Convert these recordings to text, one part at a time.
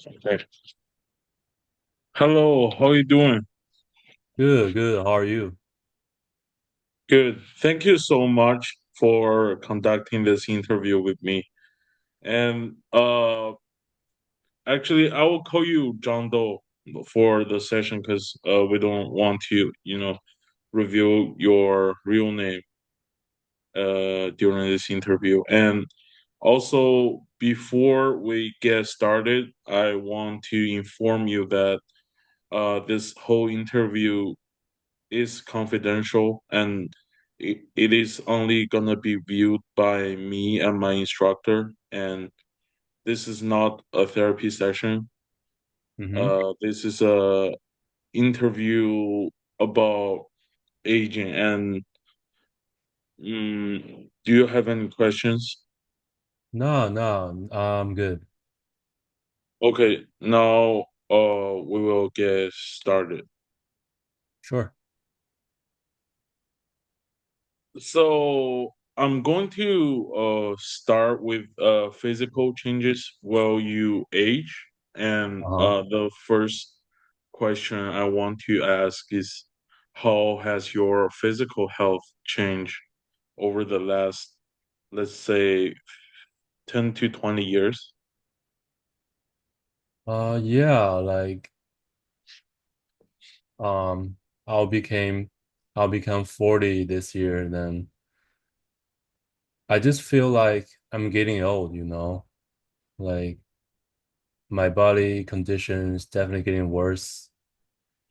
Okay. Hello, how you doing? Good, good. How are you? Good. Thank you so much for conducting this interview with me. And actually I will call you John Doe for the session because we don't want to, reveal your real name during this interview. And also before we get started, I want to inform you that this whole interview is confidential and it is only gonna be viewed by me and my instructor, and this is not a therapy session. Mm-hmm. This is a interview about aging. And do you have any questions? No, no, I'm good. Okay, now we will get started. Sure. So I'm going to start with physical changes while you age. And Uh-huh. the first question I want to ask is, how has your physical health changed over the last, let's say, 10 to 20 years? Yeah, like um I'll became I'll become 40 this year, then I just feel like I'm getting old, you know? Like my body condition is definitely getting worse.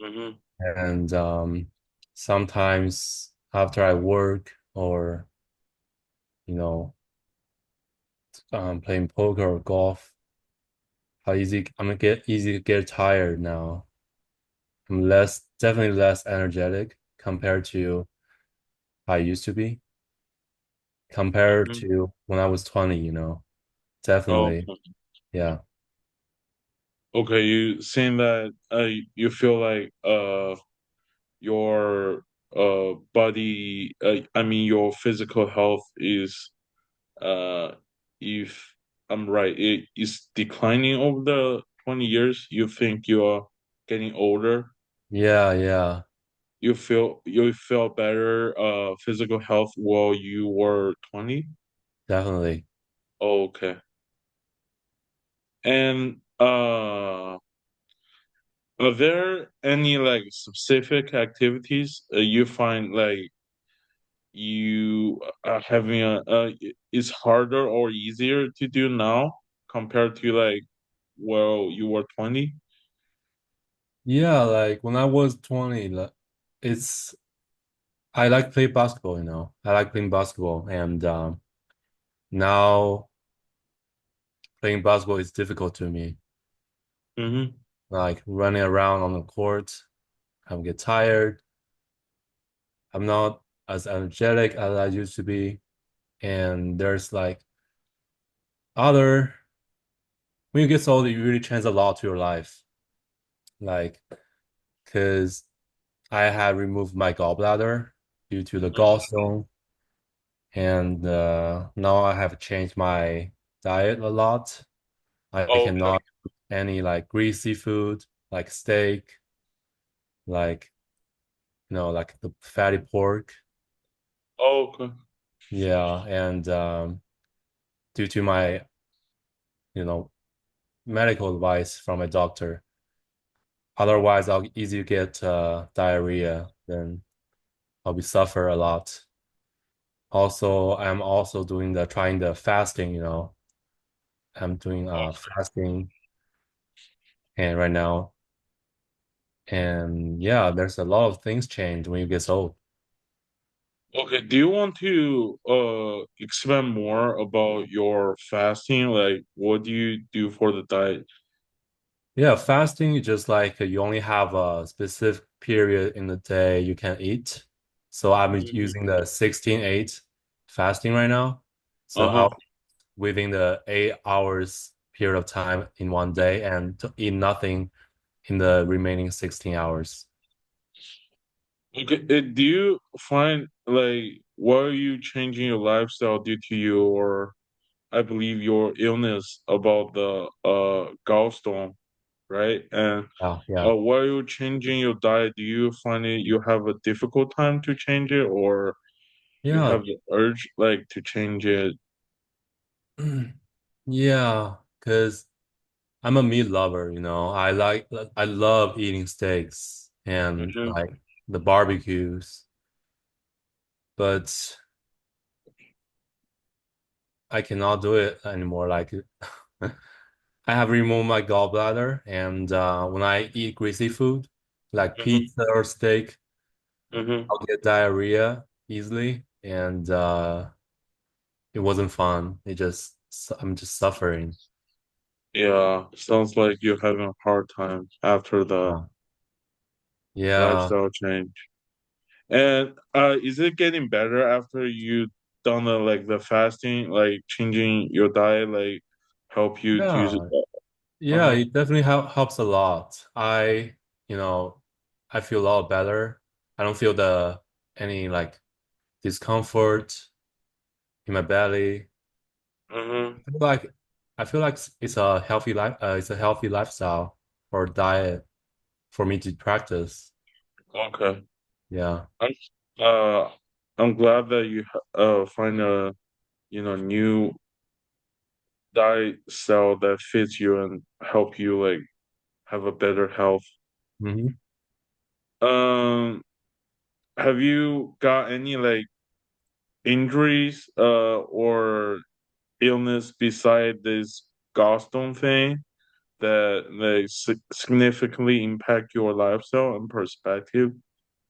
Mm-hmm. And sometimes after I work or, you know, playing poker or golf, how easy I'm gonna get easy to get tired now. I'm definitely less energetic compared to how I used to be, compared Mm-hmm. to when I was 20, you know. Definitely. Okay. Yeah. Okay, you saying that you feel like your body, I mean your physical health is, uh if I'm right, it is declining over the 20 years. You think you are getting older? Yeah, yeah, You feel better physical health while you were 20? definitely. Okay. And are there any like specific activities you find like you are having is harder or easier to do now compared to like, well, you were 20? Yeah, like when I was 20, like it's I like play basketball, you know. I like playing basketball and now playing basketball is difficult to me. Mm-hmm. Like running around on the court, I get tired. I'm not as energetic as I used to be. And there's like other when you get older, you really change a lot to your life. Like, because I had removed my gallbladder due to the gallstone, and now I have changed my diet a lot. I Okay. cannot eat any like greasy food, like steak, like like the fatty pork. Okay. Yeah, and due to my you know medical advice from a doctor, otherwise I'll easily get diarrhea. Then I'll be suffer a lot. Also, I'm also doing the trying the fasting, you know. I'm doing fasting and right now. And yeah, there's a lot of things change when you get old. Okay, do you want to expand more about your fasting? Like, what do you do for the diet? Yeah, fasting is just like you only have a specific period in the day you can eat. So I'm Hmm. using the 16/8 fasting right now. So Uh-huh. I'll within the 8 hours period of time in one day and to eat nothing in the remaining 16 hours. Okay, do you find like, why are you changing your lifestyle due to your I believe your illness about the gallstone, right? And Yeah, yeah. while you're changing your diet, do you find it you have a difficult time to change it, or you Yeah. have the urge like to change it? Yeah, because I'm a meat lover, you know. I love eating steaks and Hmm. like the barbecues, but I cannot do it anymore. Like I have removed my gallbladder, and when I eat greasy food like Hmm. pizza or steak, Hmm. I'll get diarrhea easily, and it wasn't fun. I'm just suffering. Yeah, sounds like you're having a hard time after the Yeah. Yeah. lifestyle change. And is it getting better after you done the fasting, like changing your diet, like help you to Yeah. Yeah, uh-huh. it definitely helps a lot. You know, I feel a lot better. I don't feel the any like discomfort in my belly. Hmm. I feel like I feel like it's a healthy it's a healthy lifestyle or diet for me to practice. Okay. Yeah. I'm uh I'm glad that you find a new diet style that fits you and help you like have a better health. Hmm. Um, have you got any like injuries or illness beside this gallstone thing that significantly impact your lifestyle and perspective?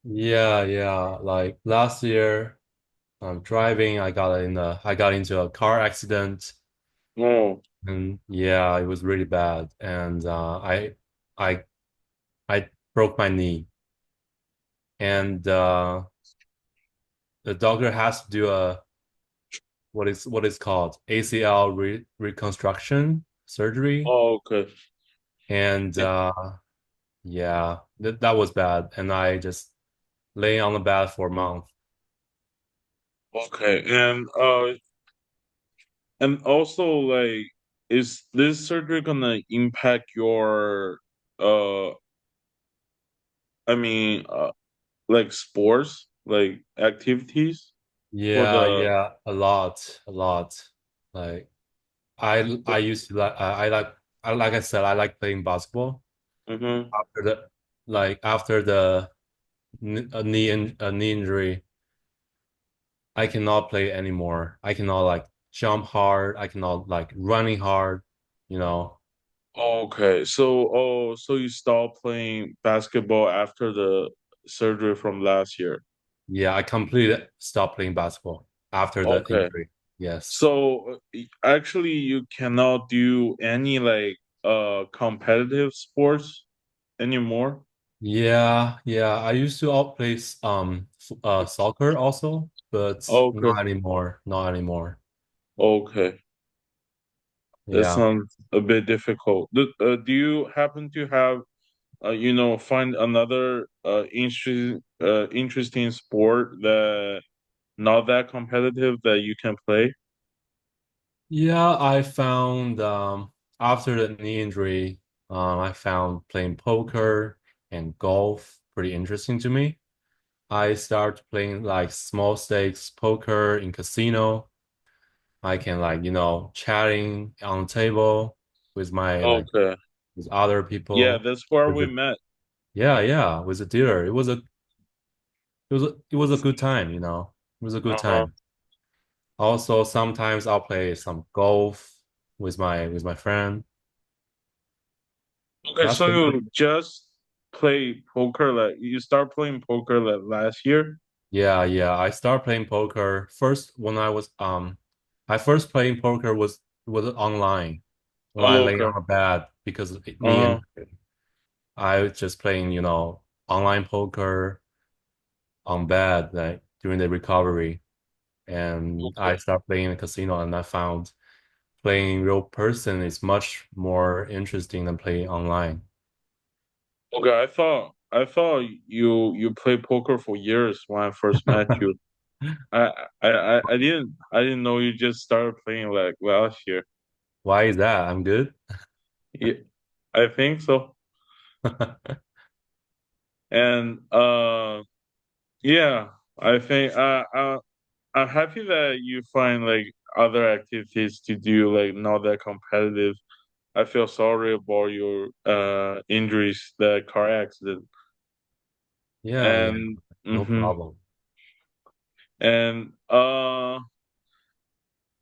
Yeah, yeah. Like last year, driving, I got into a car accident, Oh, and yeah, it was really bad. And I I broke my knee, and the doctor has to do a what is called ACL reconstruction surgery, okay. and yeah, that was bad, and I just lay on the bed for a month. Okay. And also like is this surgery gonna impact your uh I mean like sports, like activities for Yeah, the yeah, a lot. Like I used to like I said, I like playing basketball. hmm. After the after the a knee injury, I cannot play anymore. I cannot like jump hard. I cannot like running hard, you know. Okay, so you stopped playing basketball after the surgery from last year. Yeah, I completely stopped playing basketball after the Okay. injury. Yes. So actually you cannot do any like competitive sports anymore? Yeah, yeah. I used to outplay soccer also, but Okay. not anymore. Not anymore. Okay. That Yeah. sounds a bit difficult. Do you happen to have find another interesting sport that not that competitive that you can play? Yeah, I found after the knee injury, I found playing poker and golf pretty interesting to me. I start playing like small stakes poker in casino. I can like, chatting on the table with my like Okay. with other Yeah, people. that's where With we the met. Yeah, yeah, with the dealer. It was a good time, It was a good Uh-huh. time. Also, sometimes I'll play some golf with my friend. Okay, That's so pretty you just play poker like you start playing poker like last year? Yeah, yeah. I started playing poker first when I first playing poker was online when I Oh, lay okay. on a bed because of knee Uh-huh. injury. I was just playing, online poker on bed like during the recovery, and I Okay. started playing in a casino, and I found playing real person is much more interesting than playing online. Okay, I thought you played poker for years when I first met you. I didn't know you just started playing like last year. Why is that? I'm good. Yeah, I think so. And yeah, I think I'm happy that you find like other activities to do like not that competitive. I feel sorry about your injuries, the car accident. Yeah, yeah, And no hmm problem. and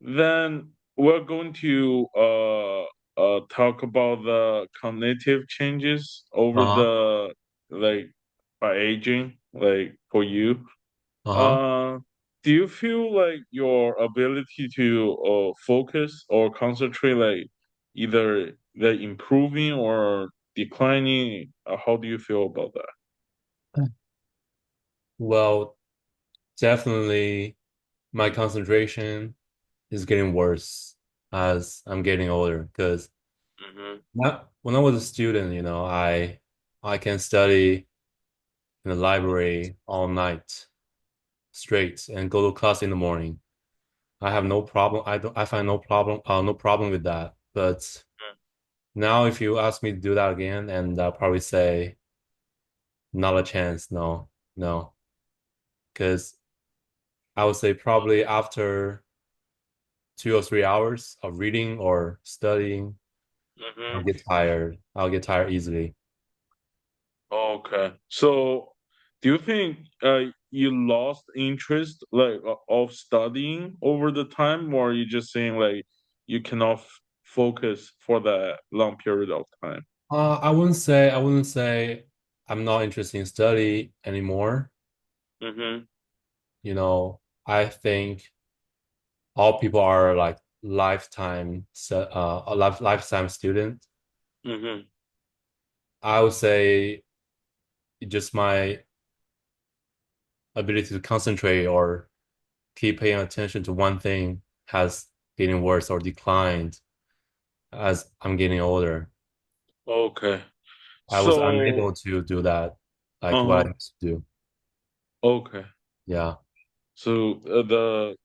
then we're going to talk about the cognitive changes over Uh-huh. the like by aging, like for you. Uh-huh. Uh, do you feel like your ability to focus or concentrate like either they're improving or declining? How do you feel about that? Well, definitely my concentration is getting worse as I'm getting older because Hmm. when I was a student, I can study in the library all night straight and go to class in the morning. I have no problem. I find no problem with that. But now if you ask me to do that again, and I'll probably say not a chance, no, no. Because I would say probably after 2 or 3 hours of reading or studying, Hmm. I'll get tired easily. Okay. So, do you think you lost interest like of studying over the time, or are you just saying like you cannot focus for that long period of time? I wouldn't say I'm not interested in study anymore. Mm-hmm. I think all people are like lifetime student. Mm-hmm. I would say just my ability to concentrate or keep paying attention to one thing has getting worse or declined as I'm getting older. Okay. I was So, unable to do that like what uh-huh. I used to do. Okay. Yeah. So the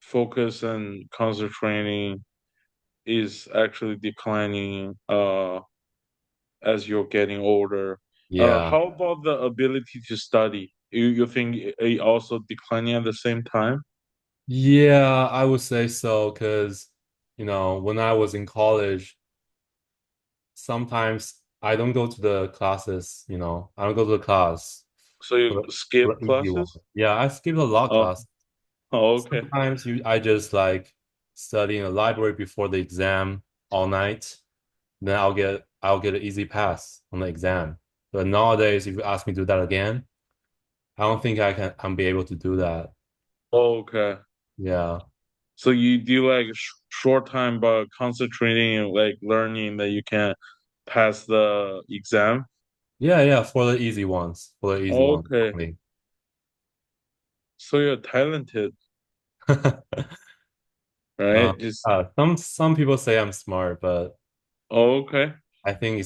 focus and concentrating is actually declining as you're getting older. Yeah. How about the ability to study? You think it also declining at the same time? Yeah, I would say so because, when I was in college, sometimes I don't go to the classes, I don't go to the class So you for skip the easy one. classes? Yeah, I skip a lot of Oh, class. oh, okay. Sometimes I just like study in the library before the exam all night. Then I'll get an easy pass on the exam. But nowadays, if you ask me to do that again, I don't think I'm be able to do that. Okay. Yeah. So you do like short time, but concentrating and like learning that you can pass the exam. Yeah, yeah, for the easy ones. For the easy ones Okay. only. So you're talented, Uh, right? Just some people say I'm smart, but okay. I think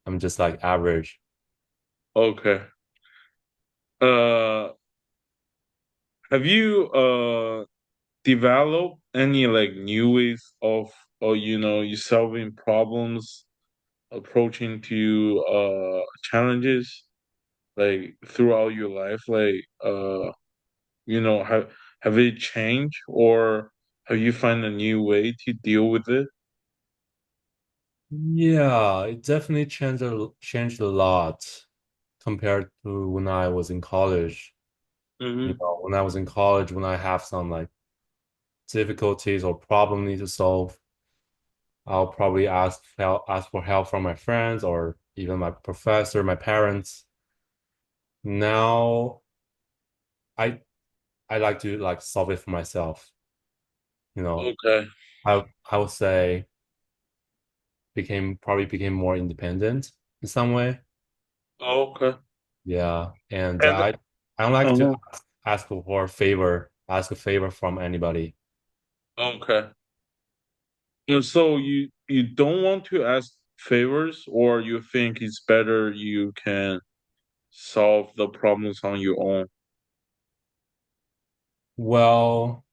I'm just like average. Okay. Uh, have you develop any like new ways of or you solving problems approaching to challenges like throughout your life like have it changed or have you found a new way to deal with it? Yeah, it definitely changed a lot compared to when I was in college. Mm-hmm. When I was in college, when I have some like difficulties or problem need to solve, I'll probably ask for help from my friends or even my professor, my parents. Now I I like to like solve it for myself. You know, Okay. I would say became more independent in some way. Okay. Yeah, and And I don't like to uh ask a favor from anybody. okay. And so you don't want to ask favors or you think it's better you can solve the problems on your own? Well,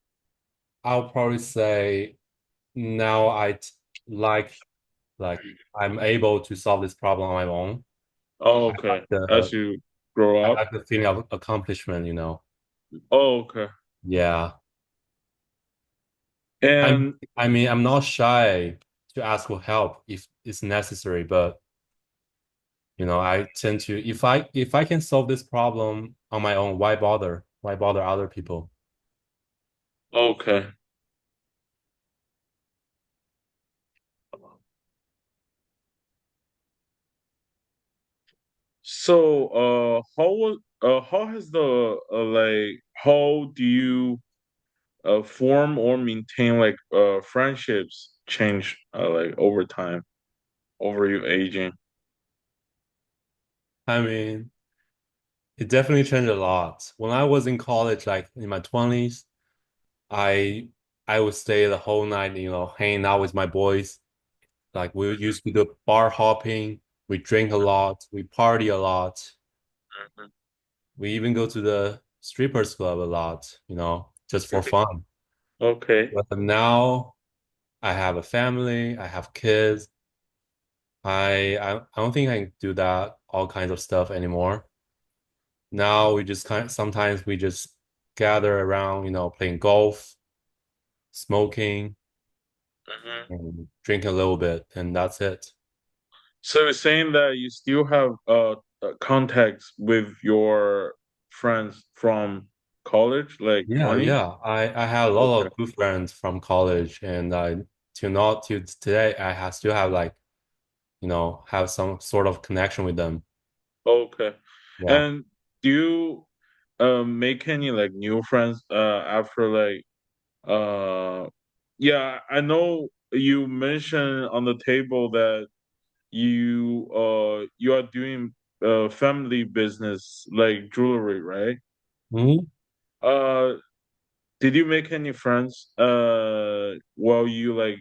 I'll probably say now like like I'm able to solve this problem on my own. Oh, I okay. like As you grow up. the feeling of accomplishment, Oh, okay. Yeah. And I mean, I'm not shy to ask for help if it's necessary, but I tend to if I can solve this problem on my own, why bother? Why bother other people? okay. So, how has the like, how do you form or maintain like friendships change like over time, over you aging? I mean, it definitely changed a lot. When I was in college, like in my 20s, I I would stay the whole night, hanging out with my boys. Like we used to do bar hopping, we drink a lot, we party a lot. Mhm. We even go to the strippers club a lot, just for fun. Okay. But now I have a family, I have kids. I don't think I can do that all kinds of stuff anymore. Now we just sometimes we just gather around, playing golf, smoking, Mhm. and drinking a little bit, and that's it. So you're saying that you still have contacts with your friends from college, like Yeah, 20? yeah. I had a lot Okay. of good friends from college, and I till not till today still have like, have some sort of connection with them. Okay. Yeah. And do you make any like new friends after like yeah, I know you mentioned on the table that you are doing family business like jewelry, right? Mhm. Uh did you make any friends while you like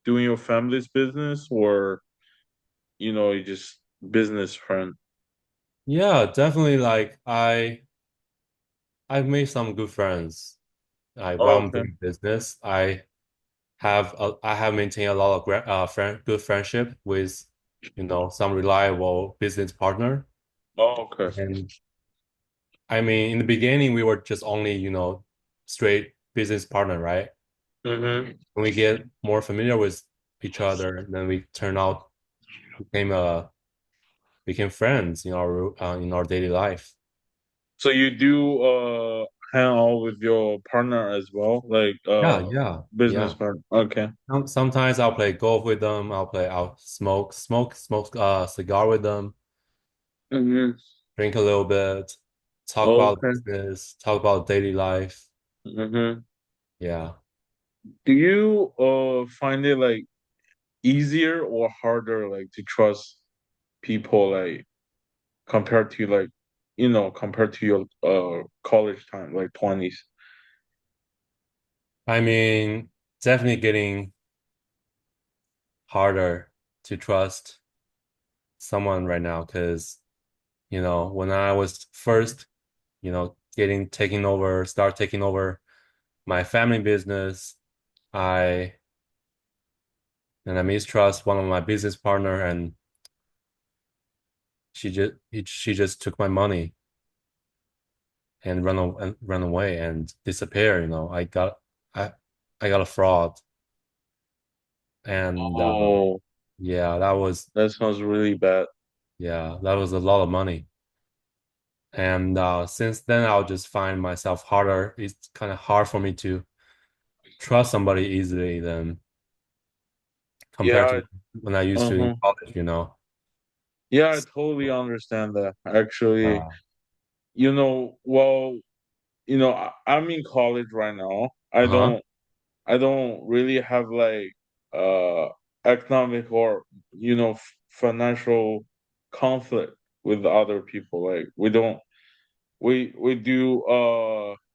doing your family's business, or you just business friend? Yeah, definitely. Like I've made some good friends. While Oh, I'm okay. doing business, I have maintained a lot of good friendship with, some reliable business partner. Oh, okay. And I mean, in the beginning, we were just only, straight business partner, right? Mm-hmm. When we get more familiar with each other, then we turn out became became friends in our daily life. So you do hang out with your partner as well, like Yeah, yeah, business yeah. partner. Okay. Sometimes I'll play golf with them. I'll smoke cigar with them, Mm-hmm. drink a little bit, talk about Okay. business, talk about daily life. Mm-hmm. Yeah. Do you find it like easier or harder like to trust people, like compared to like compared to your college time, like 20s? I mean, definitely getting harder to trust someone right now because, when I was first, start taking over my family business, I I mistrust one of my business partner and she just took my money and run away and disappear. I I got a fraud, and Oh, yeah, that sounds really bad. that was a lot of money. And since then, I'll just find myself harder. It's kind of hard for me to trust somebody easily than compared Yeah. to when I used to in Uh-huh. college. Yeah, I totally understand that. Actually, Uh, well, I'm in college right now. uh-huh. I don't really have like uh economic or financial conflict with other people. Like we do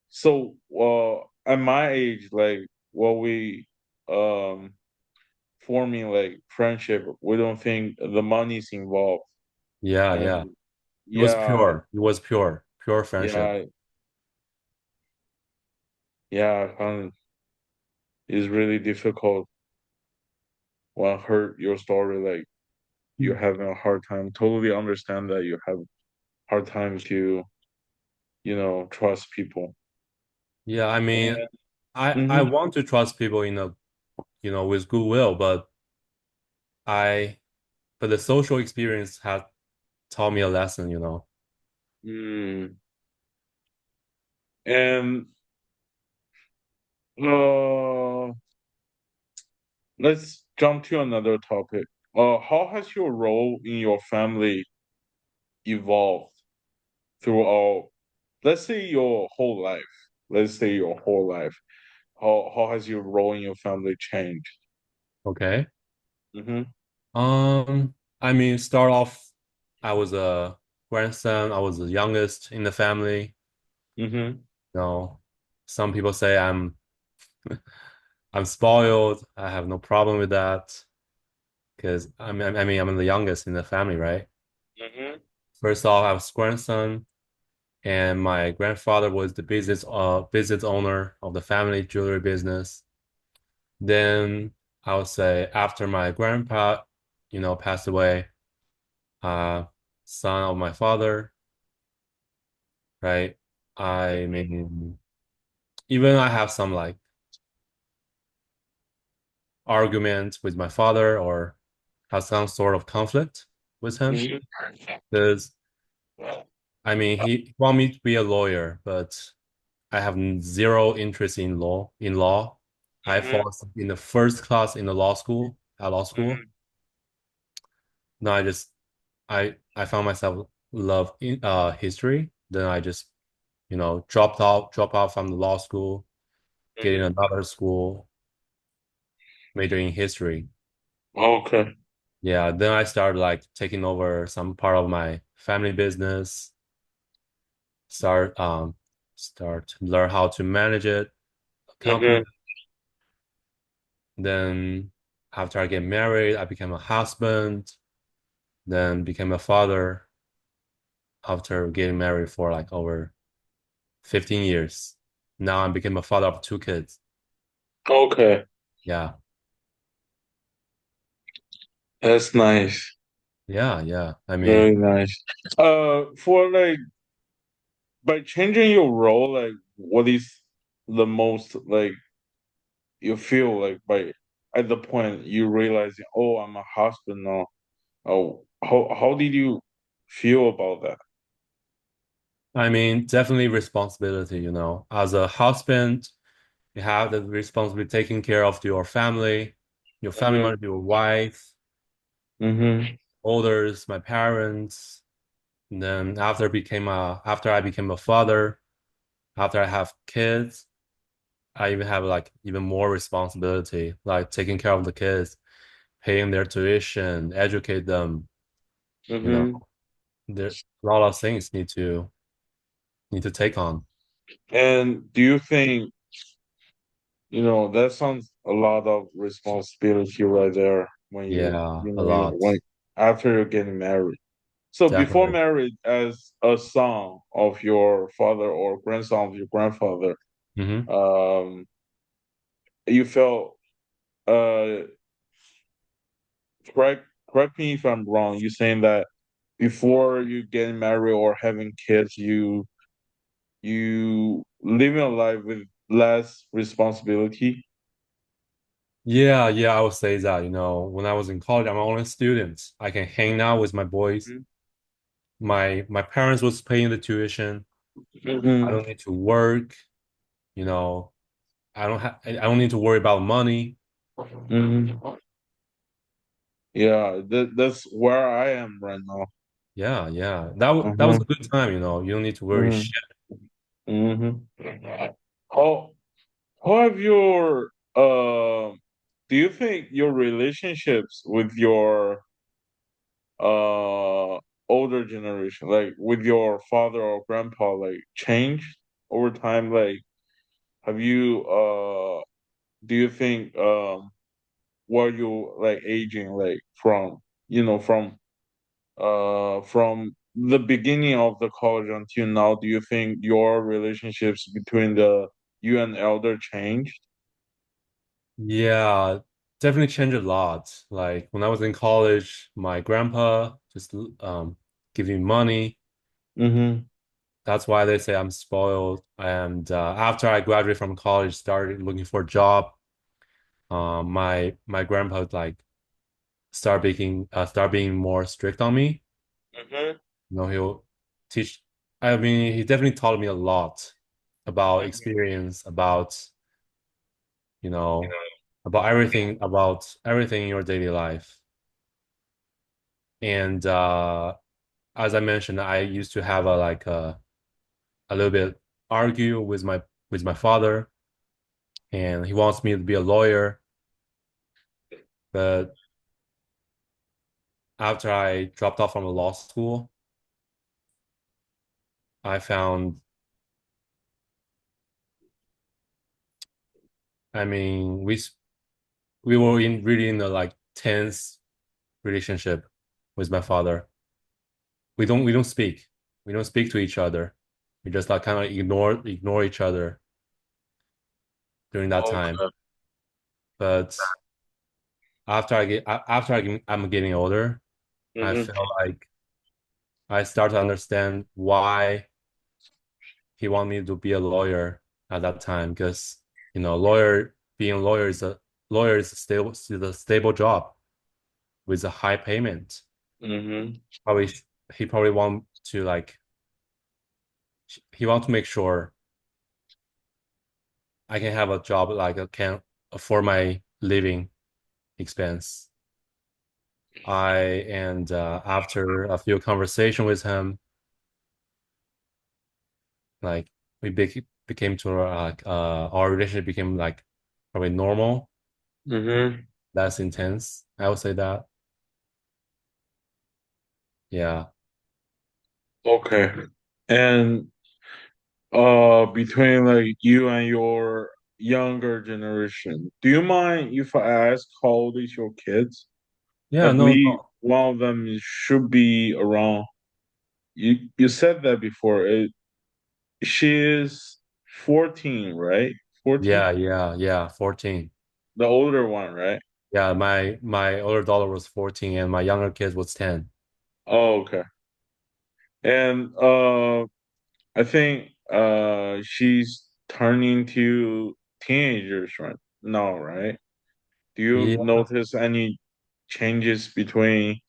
so at my age, like what we um forming like friendship, we don't think the money's involved. Yeah, yeah. And yeah, It was pure friendship. yeah, Yeah, it's really difficult when I heard your story. Like you're having a hard time. Totally understand that you have hard time to, trust people. Yeah, I mean, And I hmm want to trust people in a, with goodwill, I but the social experience had taught me a lesson. mm, and uh, let's jump to another topic. How has your role in your family evolved throughout, let's say your whole life? Let's say your whole life. How has your role in your family changed? Okay. Mm-hmm. I mean, start off, I was a grandson. I was the youngest in the family. Mm-hmm. You know, some people say I'm spoiled. I have no problem with that because I mean, I'm the youngest in the family, right? Mm-hmm. First off, I was grandson, and my grandfather was the business owner of the family jewelry business. Then I would say after my grandpa, passed away, uh, son of my father, right? I mean, even I have some like argument with my father or have some sort of conflict with him because I mean he want me to be a lawyer, but I have zero interest in law. I Mm-hmm. fall in the first class in the law school. Mm-hmm. Now I found myself love in history. Then I just, drop out from the law school, get in Mm-hmm. another school, major in history. Okay. Yeah, then I started like taking over some part of my family business, start start to learn how to manage it, Mm-hmm. company. Then after I get married, I became a husband, then became a father after getting married for like over 15 years. Now I became a father of two kids. Okay. Yeah. That's nice. Yeah, yeah. I mean, Very nice. For like by changing your role, like what is the most like you feel like by at the point you realizing, oh, I'm a husband now. Oh, how did you feel about that? definitely responsibility. As a husband, you have the responsibility taking care of your family Mm-hmm. member, your wife, Mm-hmm. others, my parents. And then after I became a father, after I have kids, I even have like even more responsibility, like taking care of the kids, paying their tuition, educate them, you know. Mm-hmm. There a lot of things need to take on. And do you think, that sounds a lot of responsibility right there when Yeah, a lot. when after you're getting married. So before Definitely. marriage, as a son of your father or grandson of your grandfather, Hmm. um, you felt uh correct me if I'm wrong. You saying that before you getting married or having kids, you living a life with less responsibility. Yeah, yeah, I would say that, when I was in college, I'm only a student. I can hang out with my boys. My parents was paying the tuition. I Mm-hmm. don't need to work, you know. I don't need to worry about money. Hmm. Yeah, that's where I am right now. Yeah, yeah. That was Uh-huh. a good time. You don't need to worry Hmm. shit. Hmm. How how have your do you think your relationships with your uh older generation, like with your father or grandpa, like changed over time? Like have you do you think were you like aging like from the beginning of the college until now, do you think your relationships between the you and elder changed? Yeah, definitely changed a lot. Like when I was in college, my grandpa just give me money. Mm-hmm. That's why they say I'm spoiled. And after I graduated from college, started looking for a job. My grandpa like start being more strict on me. Mm-hmm. He'll teach. I mean, he definitely taught me a lot about experience, you know, about everything in your daily life. And as I mentioned, I used to have a little bit argue with my father, and he wants me to be a lawyer. But after I dropped off from the law school, I found, I mean, we were in really in a like tense relationship with my father. We don't speak. We don't speak to each other. We just like kind of ignore each other during that time. Okay. But I'm getting older, I Mm-hmm. felt like I start to understand why he wanted me to be a lawyer at that time because being a lawyer is a stable job with a high payment. Mm-hmm. Probably he probably want to like he want to make sure I can have a job like I can afford my living expense. I and After a few conversation with him, like became to our relationship became like probably normal, Mm-hmm. less intense. I would say that. Yeah. Okay. And between like you and your younger generation, do you mind if I ask how old is your kids? I Yeah, no, believe no. one of them should be around. You said that before. She is 14, right? 14? Yeah, 14. The older one, right? Yeah, my older daughter was 14 and my younger kid was 10. Oh, okay. And I think she's turning to teenagers right now, right? Do you Yeah. notice any changes between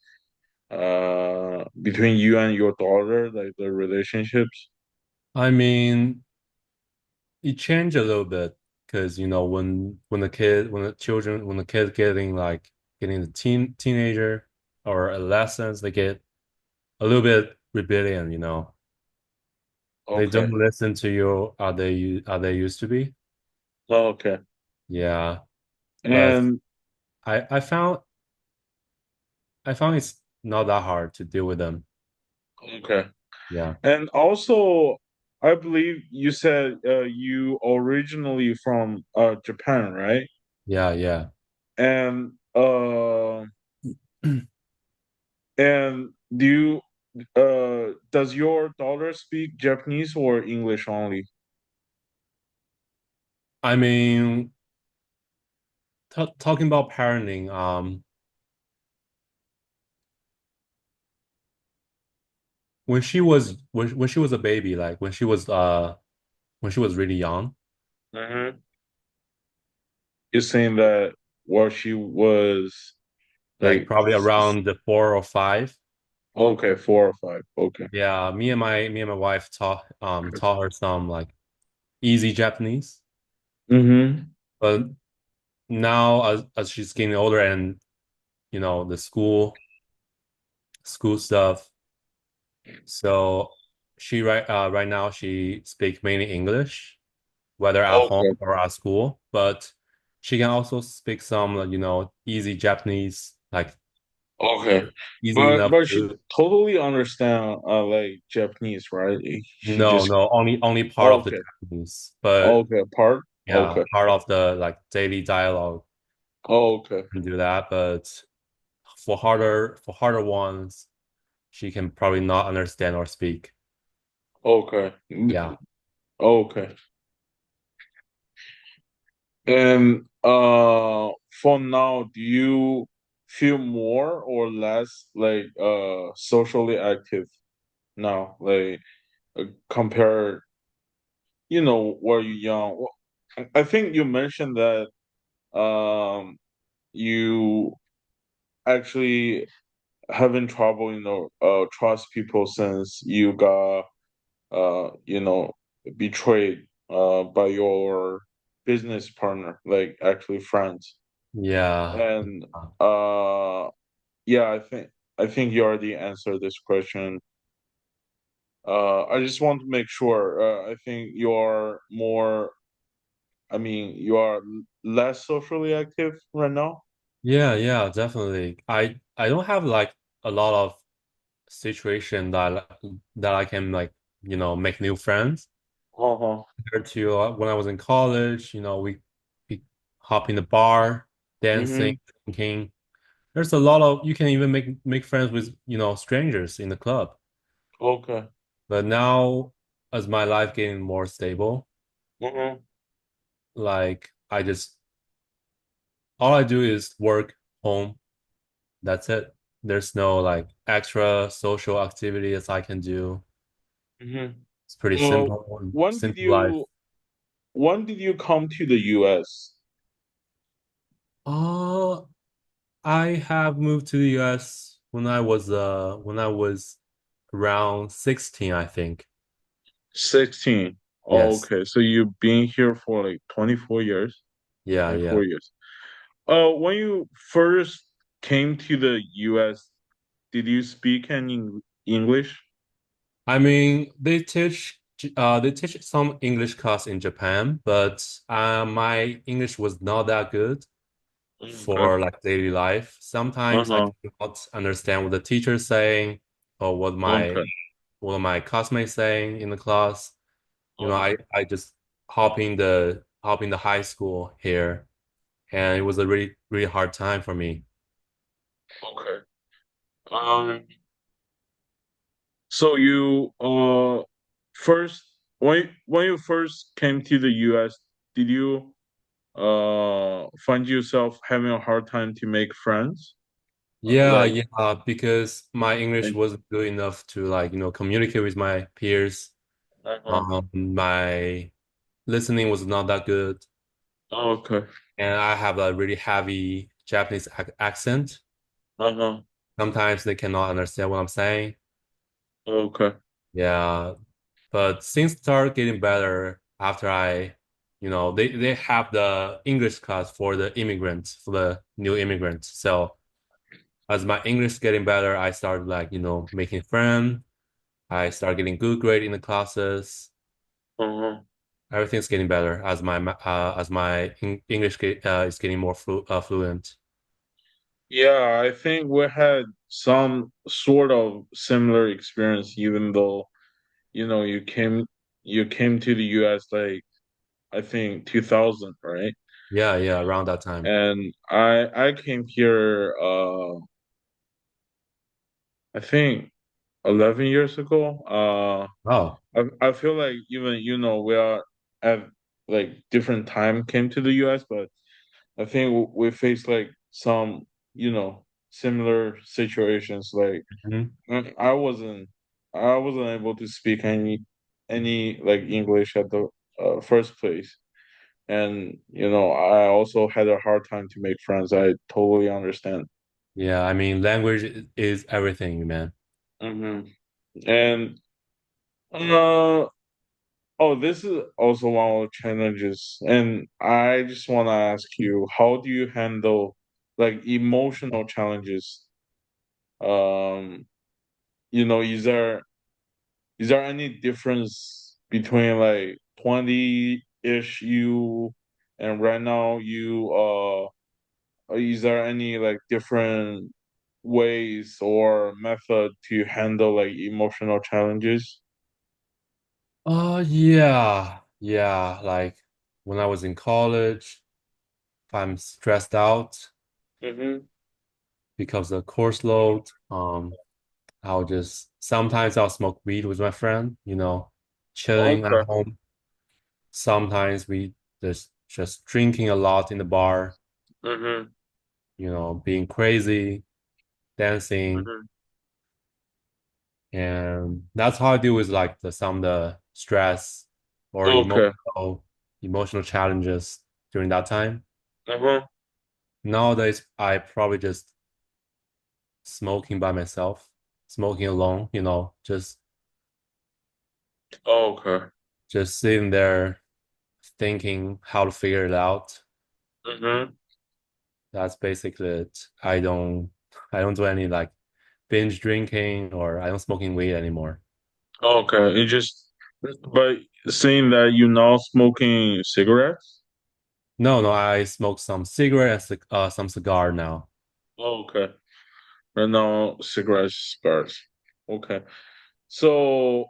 you and your daughter, like the relationships? I mean, it changed a little bit because when the kid getting the teenager or adolescents, they get a little bit rebellion, They Okay. don't listen to you are they used to be. Okay. Yeah, but And I I found I found it's not that hard to deal with them. okay. Yeah, And also, I believe you said you originally from Japan, right? yeah. And and does your daughter speak Japanese or English only? I mean, talking about parenting, when she was a baby, like when she was really young, Mm-hmm. You're saying that while she was like like probably around the 4 or 5. okay, 4 or 5. Okay. Yeah, me and my wife taught her some like easy Japanese, Mm-hmm. but now as she's getting older and the school stuff. So right now she speaks mainly English, whether at home Okay. or at school, but she can also speak some easy Japanese, like Okay. easy But enough she to. totally understand like Japanese, right? She just No, only part of the okay. Japanese, but Okay, part? yeah, Okay. part of the like daily dialogue Okay. can do that, but for harder ones, she can probably not understand or speak. Okay. Yeah. Okay. And for now, do you feel more or less like socially active now? Like compared, while you're young. Well, I think you mentioned that you actually having trouble, trust people since you got betrayed by your business partner, like actually friends. Yeah. And uh yeah, I think you already answered this question. I just want to make sure. I think you are less socially active right now. Yeah, yeah, definitely. I don't have like a lot of situation that I can like, make new friends Uh-huh. compared to when I was in college, we hop in the bar, dancing, Mm-hmm. drinking. There's a lot of you can even make friends with, strangers in the club. Okay. But now as my life getting more stable, Mm-hmm. like I just all I do is work, home. That's it. There's no like extra social activities I can do. Mm-hmm. It's pretty So simple and when did simple life. you when did you come to the US? Oh, I have moved to the US when I was around 16, I think. 16. Yes. Okay, so you've been here for like 24 years? Yeah, yeah. 24 years. When you first came to the US, did you speak any English? I mean, they teach some English class in Japan, but my English was not that good Okay. for like daily life. Sometimes I Uh-huh. cannot understand what the teacher's saying or Okay. what my classmates saying in the class. Uh-huh. I just hop in the high school here, and it was a really really hard time for me. Okay. Um, so you first when you first came to the US, did you find yourself having a hard time to make friends? Yeah, Like yeah, because my English and wasn't good enough to like, communicate with my peers. uh-huh. My listening was not that good, Okay. and I have a really heavy Japanese accent. Uh-huh. Sometimes they cannot understand what I'm saying. Okay. Yeah, but things start getting better after they have the English class for the immigrants, for the new immigrants. So as my English getting better, I started like, making friends. I start getting good grade in the classes. Uh-huh. Everything's getting better as my English is getting more fluent. Yeah, I think we had some sort of similar experience, even though, you came to the US like I think 2000, right? Yeah, yeah, around that time. And I came here I think 11 years ago. Oh, I feel like even we are at like different time came to the US, but I think we faced like some similar situations. Like mhm. I wasn't able to speak any like English at the first place, and I also had a hard time to make friends. I totally understand. Yeah, I mean, language is everything, man. Hmm. And uh oh, this is also one of the challenges, and I just want to ask you, how do you handle like emotional challenges? Um, is there any difference between like 20-ish you and right now you is there any like different ways or method to handle like emotional challenges? Oh, yeah. Yeah, like when I was in college, if I'm stressed out Mm-hmm. because of the course load, sometimes I'll smoke weed with my friend, chilling at Okay. home. Sometimes we just just drinking a lot in the bar, Mm-hmm. being crazy, dancing, Mm-hmm. and that's how I deal with like some of the stress or Okay. emotional challenges during that time. Uh-huh. Nowadays, I probably just smoking by myself, smoking alone, Okay. just sitting there thinking how to figure it out. Mm-hmm. That's basically it. I don't do any like binge drinking or I don't smoking weed anymore. Okay. It just, but saying that you're not smoking cigarettes? No, no, I smoke some cigarette and some cigar now. Okay. Right now, cigarettes, cigars. Okay. So,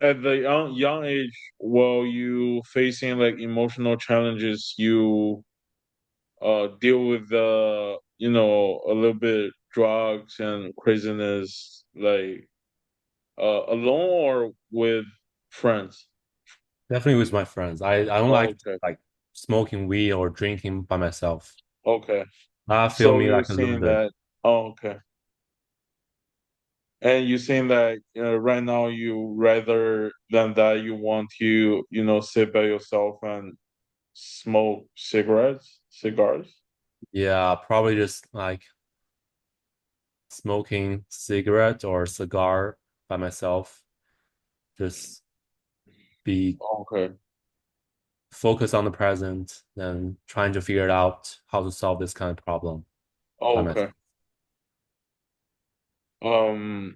at the young age, while you facing like emotional challenges, you deal with a little bit drugs and craziness, like alone or with friends. Definitely with my friends. I don't like Okay. like smoking weed or drinking by myself. Okay. I feel So me you're like a saying loser. that. Oh, okay. And you're saying that right now you rather than that you want to sit by yourself and smoke cigars. Yeah, probably just like smoking cigarette or cigar by myself. Just be Okay. focused on the present and trying to figure out how to solve this kind of problem by Okay. myself.